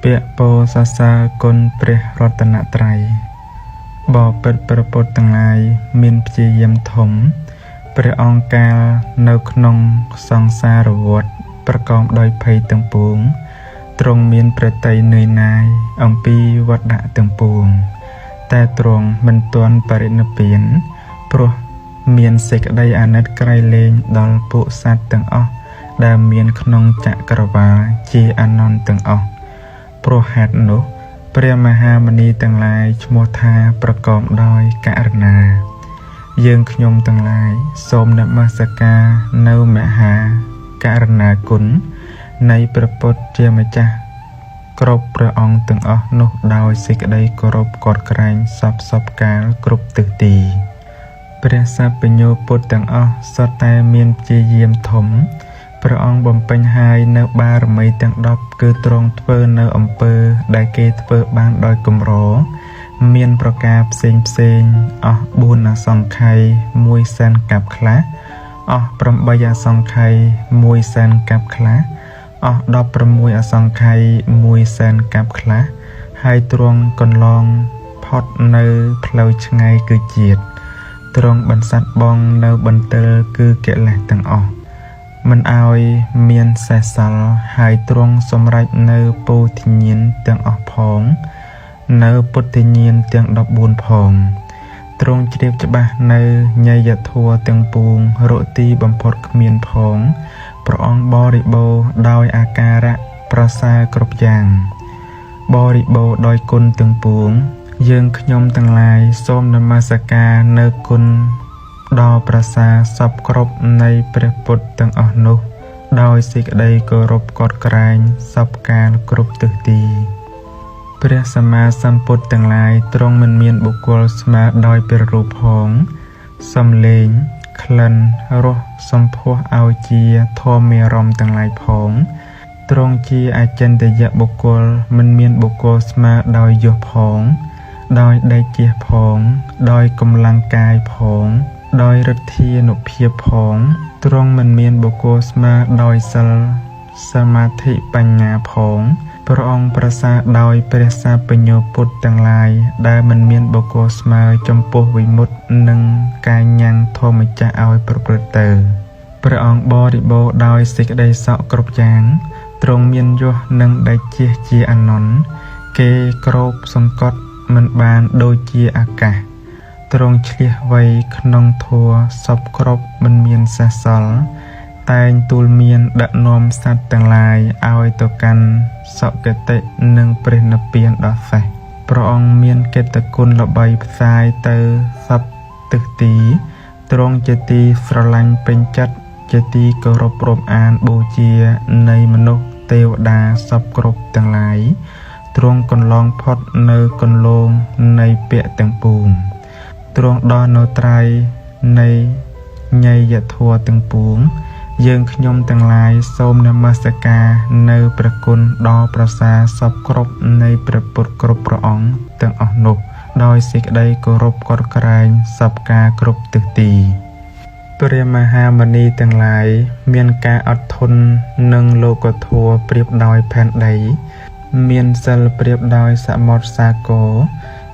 เปียโปสาสากลเปรรัตนตรัยบ่อเป็ดประปดต่างหลายมีนพยายามถมเปรองกาลในขนงสองสารวดประกอบโดยภัยต่างปวงตรงมีนประไตเนยนายองปีวัดดะต่างปวงแต่ตรงมันตวนปริณเปียนเพราะมีนเสกได้อานัดไกลเลงดอลปุสัตต่างออกดามีนขนงจักรวาลจีอานนท์ต่างออกโปรหัดนุเปรียมหามณีต่างหลายชโมธาประกอบโดยกะรณาเยืองขยมต่างหลายสมนมัสการเนมหากะรณากุลในประปดเจียมจักกรบพระองค์ต่างออกนุดาวสิกได้กรบกอดแกรงสับกาลกรบตึกตีเปรียสัพโยปุตต่างออกสดแต่เมียนจีเยี่ยมถมพระองค์บ่มเป็นหายในบารมีต่างดอกคือตรงเทอในอำเภอได้เกตเปิดบ้านโดยกมรเมียนประกาศเซ็งออกบุญสองไข่มวยแสนกับคละออกปรมบยาสองไข่มวยแสนกับคละออกดอกประมวยสองไข่มวยแสนกับคละให้ตรงกลองพอดในเพลาชไงคือเจียดตรงบรรสัตบองในบันเตอคือเกล็ดต่างออกมันเอาเมียนแสสลหายตรงสมรัยในปูทิญินเตียงออกพองในปุติญินเตียงดอกบุญพองตรงเจียบจะบะในใหญ่ยะทัวเตียงปูงโรตีบำพดเมียนพองพระองค์บริโภโดยอาการะประสากรบอย่างบริโภโดยกุลเตียงปูงยืงขยมต่างหลายส้มนมัสการในกุลดอประสาสับกรบในพระพุทธต่างอนุโดยสิกได้กรบกอดแกรงสับการกรบตึกตีพระสมมาสัมพุทธต่างหลายตรงมันเมียนบุคคลสมาโดยเป็นรูปหงสำเลงคลันรสสมพวเอาเจียทอมเมรมต่างหลายผงตรงเจียอาจันตยะบุคคลมันเมียนบุคคลสมาโดยโยผงโดยได้เจียผงโดยกำลังกายผงโดยฤทธินุเพียบผงตรงมันเมียนบุคคลมาโดยสมาธิปัญญาผงพระองค์ประสาโดยประสาปัญโยปุตต่างหลายได้มันเมียนบุคคลมาจมปุวิมุตหนึ่งกายยังโทมิจะเอาประพฤติเตอพระองค์บริโภคโดยสิกได้เสาะกรบยางตรงเมียนโยหนึ่งได้เจียจีอานนท์เกกรบสงกตมันบานโดยเจียอากาศตรงเฉลี่ยไว้ขนมทัวสับครบมันเมียนสะสลแต่งตูลเมียนดะนอมสัตว์ต่างหลายเอาไว้ต่อกันสอบเกตหนึ่งเปรนเปียนดอกไฟพระองค์เมียนเกตกุลระใบสายเตอสับตึกตีตรงเจตีสลังเป็นจัดเจตีกรบรมอานบูเจียในมนุษย์เทวดาสับกรบต่างหลายตรงกลองพอดในกลงในเปียต่างปูงตรงดอนโนไตรในใหญ่ยะทัวตึงปูงยืงขยมต่างหลายส้มนมัสการในประกุลดอประสาสับกรบในประปุตกรบพระองค์ตึงออกนุโดยสิกได้กรบกอดแกรงสับกากรบตึกตีเปรียมหามณีต่างหลายเมียนกาอดทนหนึ่งโลกทัวเปรียบดอยแผ่นใดเมียนเซลเปรียบดอยสมอดสาโก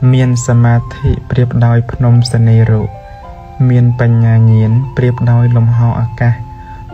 เมียนสมาธิเปรียบดอยพนมเสนรุเมียนปัญญาเงียนเปรียบดอยลมหออากาศ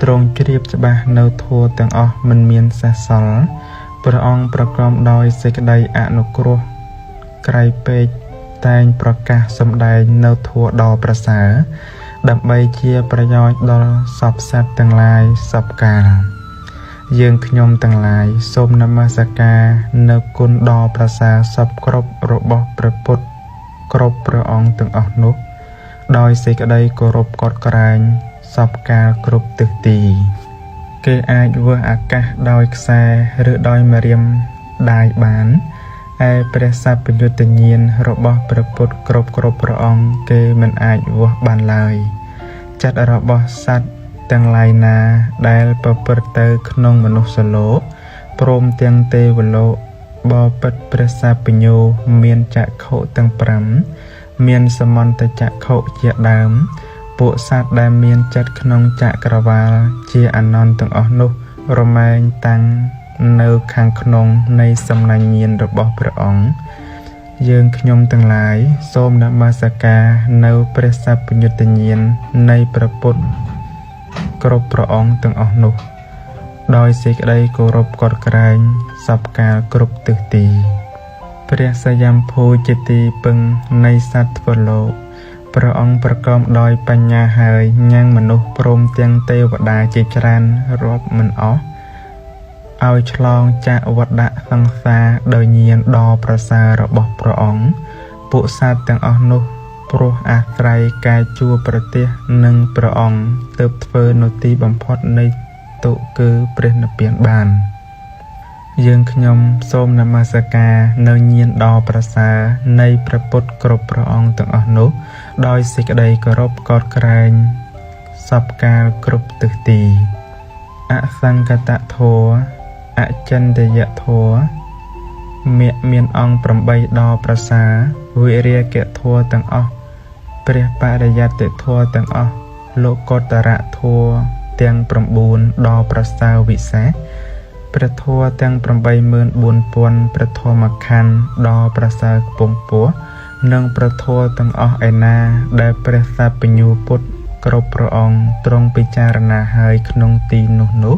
ตรงเรียบจะบะเนาทัวต่างออกมันเมียนสะสลพระองค์ประกอบดอยเสกใดอนุกรไกรเปกแต่งประกาศสมใดเนาทัวดอประสาดับใบเชียประยอยดอสับสัตต่างลายสับกาลยืงขยมต่างหลายส้มนมัสการเนกุลดอประสาสับกรบระบบประพุทธกรบพระองค์ต่างออกนุโดยสิกได้กรบกอดแกรงสับกากรบตึกตีเกอาจวัวอากาศโดยแสหรือโดยมาเรียมได้บานไอประสาปัญญุตเนียนระบบประพุทธกรบพระองค์เกมันอาจวัวบานเลยจัดระบบสัตว์ต่างหลายนาได้ประพฤติเตอขนงมนุษย์โลกพรมเตียงเตวโลบอปัดประสาปัญโยเมียนจะโคตังปรำเมียนสมอนตจะโคเจียดามปุสัตได้เมียนจัดขนงจะกระวาลเจียอนนท์ตังอนุรมัยตัง នៅខាងក្នុងនៃសំណាញ់ញៀនរបស់ព្រះអង្គយើងខ្ញុំទាំងឡាយសូមនមស្ការនៅព្រះសព្វញ្ញុតញ្ញាណនៃព្រះពុទ្ធគ្រប់ព្រះអង្គទាំងអស់នោះដោយសេចក្តីគោរពកត់ក្លែងសពកាលគ្រប់ទិសទីព្រះសយំភូជាទីពឹងនៃសត្វធ្វើលោកព្រះអង្គប្រកបដោយបញ្ញាហើយញ៉ាំងមនុស្សព្រមទាំងទេវតាជាច្រើនរាប់មិនអស់ឲ្យឆ្លងចាកវដ្តសង្សារដោយញាណដ៏ប្រសើររបស់ព្រះអង្គពួកសត្វទាំងអស់នោះព្រោះអាស្រ័យការជួបប្រទះនឹងព្រះអង្គទើបធ្វើនៅទីបំផុតនៃទុគឺព្រះនិព្វានបានយើងខ្ញុំសូមនមស្ការនៅញាណដ៏ប្រសើរនៃព្រះពុទ្ធគ្រប់ព្រះអង្គទាំងអស់នោះដោយសេចក្តីគោរពកោតក្រែងសពកាលគ្រប់ទិសទីអសង្កតធម៌អចិន្ទយធម៌មានអង្គ8ដ៏ប្រសើរវិរិយកធម៌ទាំងអស់ព្រះបរិយត្តិធម៌ទាំងអស់លោកុត្តរធម៌ទាំង9ដ៏ប្រសើរវិសេសព្រះធម៌ទាំង 84000 ព្រះធម្មខណ្ឌដ៏ប្រសើរខ្ពង់ខ្ពស់និងព្រះធម៌ទាំងអស់ឯណាដែលព្រះសព្វញ្ញូពុទ្ធគ្រប់ព្រះអង្គទ្រង់ពិចារណាហើយក្នុងទីនោះ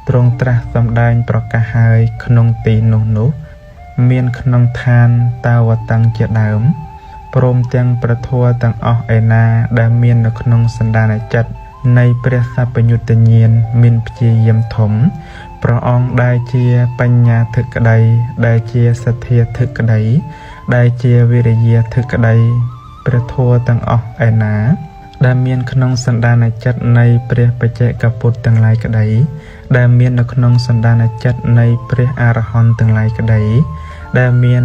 ទ្រង់ត្រាស់សម្ដែងប្រកាសហើយក្នុងទីនោះមានក្នុងឋានតាវតੰជាដើមព្រមទាំងព្រះធម៌ទាំងអស់ឯណាដែលមាននៅក្នុងសន្តានចិត្តនៃព្រះសព្វញ្ញុតញ្ញាណមានព្យាយាមធំព្រះអង្គដែលជាបញ្ញាធិក្តីដែលជាសទ្ធាធិក្តីដែលជាវិរិយាធិក្តីព្រះធម៌ទាំងអស់ឯណាដែលមានក្នុងសន្តានចិត្តនៃព្រះបច្ចេកពុទ្ធទាំងឡាយក្តីដែលមាននៅក្នុងសន្តានចិត្តនៃព្រះអរហន្តទាំងឡាយក្តីដែលមាន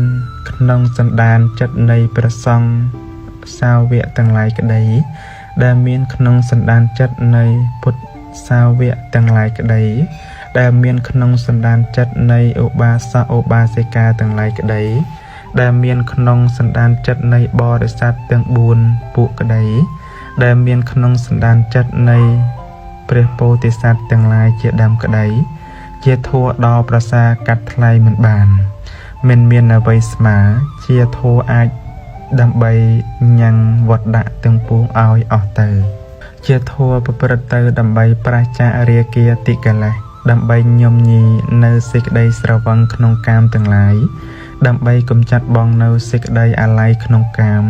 ក្នុងសន្តានចិត្តនៃព្រះសង្ឃសាវកទាំងឡាយក្តីដែលមានក្នុងសន្តានចិត្តនៃពុទ្ធសាវកទាំងឡាយក្តីដែលមានក្នុងសន្តានចិត្តនៃឧបាសកឧបាសិកាទាំងឡាយក្តីដែលមានក្នុងសន្តានចិត្តនៃបរិស័ទទាំង4ពួកក្តីដែលមានក្នុងសន្តានចិត្តនៃព្រះពោធិសត្វទាំងឡាយជាដើមក្តីជាធម៌ដ៏ប្រសើរកាត់ថ្លៃមិនបានមិនមានអ្វីស្មើជាធម៌អាចដើម្បីញ៉ាំងវត្តដាក់ទាំងពួងឲ្យអស់ទៅជាធម៌ប្រព្រឹត្តទៅដើម្បីប្រាចាករាគាតិកិលេសដើម្បីញោមញីនៅសេចក្តីស្រវឹងក្នុងកាមទាំងឡាយដើម្បីកំចាត់បងនៅសេចក្តីអាល័យក្នុងកាម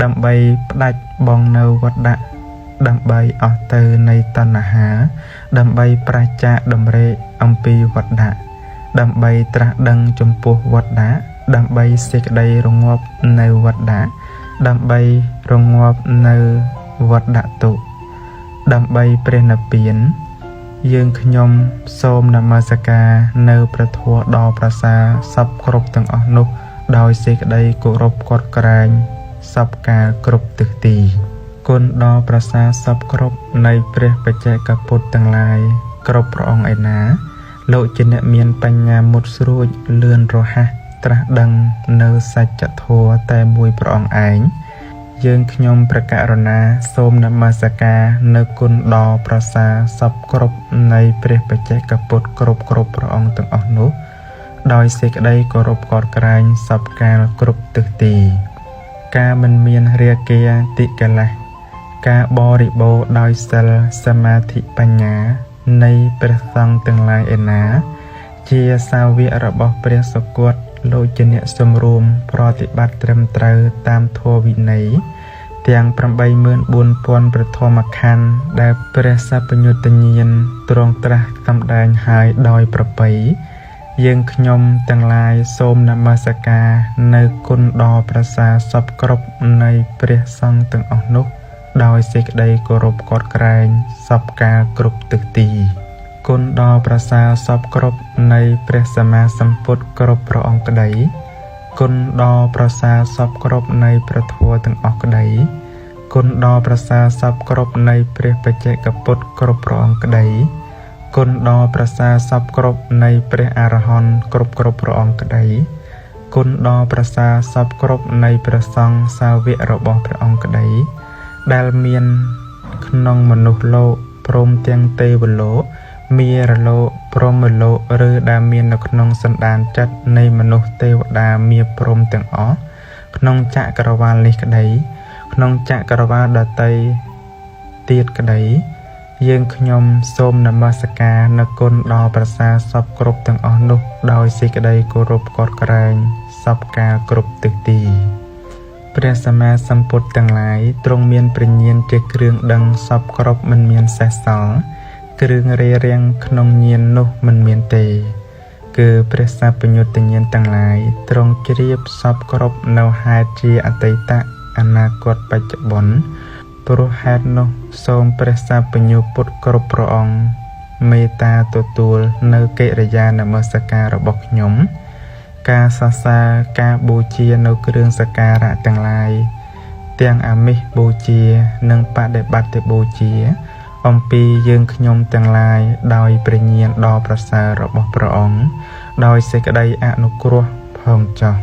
ដើម្បីផ្ដាច់បងនៅវត្តដាក់ដើម្បីអស់ទៅនៃតណ្ហាដើម្បីប្រាចាកដំរេកអំពីវត្តដាក់ដើម្បីត្រាស់ដឹងចំពោះវត្តដាក់ដើម្បីសេចក្តីរងាប់នៅវត្តដាក់ដើម្បីរងាប់នៅវត្តដាក់ទុដើម្បីព្រះនិព្វានយើងខ្ញុំសូមនមស្ការនៅព្រះធម៌ដ៏ប្រសើរសពគ្រប់ទាំងអស់នោះដោយសេចក្តីគោរពកត់ក្រែងសពកាលគ្រប់ទិសទីគុណដ៏ប្រសើរសពគ្រប់នៃព្រះបច្ចេកពុទ្ធទាំងឡាយគ្រប់ព្រះអង្គឯណាលោកជាអ្នកមានបញ្ញាមុតស្រួចលឿនរហ័សត្រាស់ដឹងនៅសច្ចធម៌តែមួយព្រះអង្គឯងយើងខ្ញុំព្រះករុណាសូមនមស្ការនៅគុណដ៏ប្រសើរសពគ្រប់នៃព្រះបច្ចេកពុទ្ធគ្រប់ព្រះអង្គទាំងអស់នោះដោយសេចក្តីគោរពកោតក្រែងសពកាលគ្រប់ទិសទីការមិនមានរាគាតិកិលេសការបរិបូរដោយសិលសមាធិបញ្ញានៃព្រះសង្ឃទាំងឡាយឯណាជាសាវករបស់ព្រះសុគតលោកជាអ្នកសំរួមប្រតិបត្តិត្រឹមត្រូវតាមធម៌វិន័យទាំង 84000 ព្រះធម្មខណ្ឌដែលព្រះសព្វញ្ញុតញ្ញាណទ្រង់ត្រាស់សម្ដែងហើយដោយប្រពៃយើងខ្ញុំទាំងឡាយសូមនមស្ការនៅគុណដ៏ប្រសើរសពគ្រប់នៃព្រះសង្ឃទាំងអស់នោះដោយសេចក្តីគោរពកោតក្រែងសពកាលគ្រប់ទិសទីគុណដ៏ប្រសើរសពគ្រប់នៃព្រះសម្មាសម្ពុទ្ធគ្រប់ព្រះអង្គក្តីគុណដ៏ប្រសើរសពគ្រប់នៃព្រះធម៌ទាំងអស់ក្តីគុណដ៏ប្រសើរសពគ្រប់នៃព្រះបច្ចេកពុទ្ធគ្រប់ព្រះអង្គក្តីគុណដ៏ប្រសើរសពគ្រប់នៃព្រះអរហន្តគ្រប់ព្រះអង្គក្តីគុណដ៏ប្រសើរសពគ្រប់នៃព្រះសង្ឃសាវករបស់ព្រះអង្គក្តីដែលមានក្នុងមនុស្សលោកព្រមទាំងទេវលោក មានរលោព្រមលោកឬដែលមាននៅក្នុងសន្តានចិត្តនៃមនុស្សទេវតាមានព្រមទាំងអស់ក្នុងចក្រវាលនេះក្តីក្នុងចក្រវាលដតីទៀតក្តីយើងខ្ញុំសូមនមស្ការនឹកគុណដល់ប្រសាសពគ្រប់ទាំងអស់នោះដោយសេចក្តីគោរពកោតក្រែងសពការគ្រប់ទិសទីព្រះសម្មាសម្ពុទ្ធទាំងឡាយទ្រង់មានព្រះញាណជាគ្រឿងដឹងសពគ្រប់មិនមានសេសសល់គ្រឿងរារាំងក្នុងញាណនោះមិនមានទេគឺព្រះសព្វញ្ញុតញ្ញាណទាំងឡាយទ្រង់ជ្រាបសពគ្រប់នៅហេតុជាអតីតអនាគតបច្ចុប្បន្នព្រោះហេតុនោះសូមព្រះសព្វញ្ញុពុទ្ធគ្រប់ព្រះអង្គមេត្តាទទួលនៅកិរិយានមស្ការរបស់ខ្ញុំការសរសើរការបូជានៅគ្រឿងសក្ការៈទាំងឡាយទាំងអាមិសបូជានិងបដិបត្តិបូជាអំពីយើងខ្ញុំទាំងឡាយដោយព្រះញាណដ៏ប្រសើររបស់ព្រះអង្គដោយសេចក្តីអនុគ្រោះផងចុះ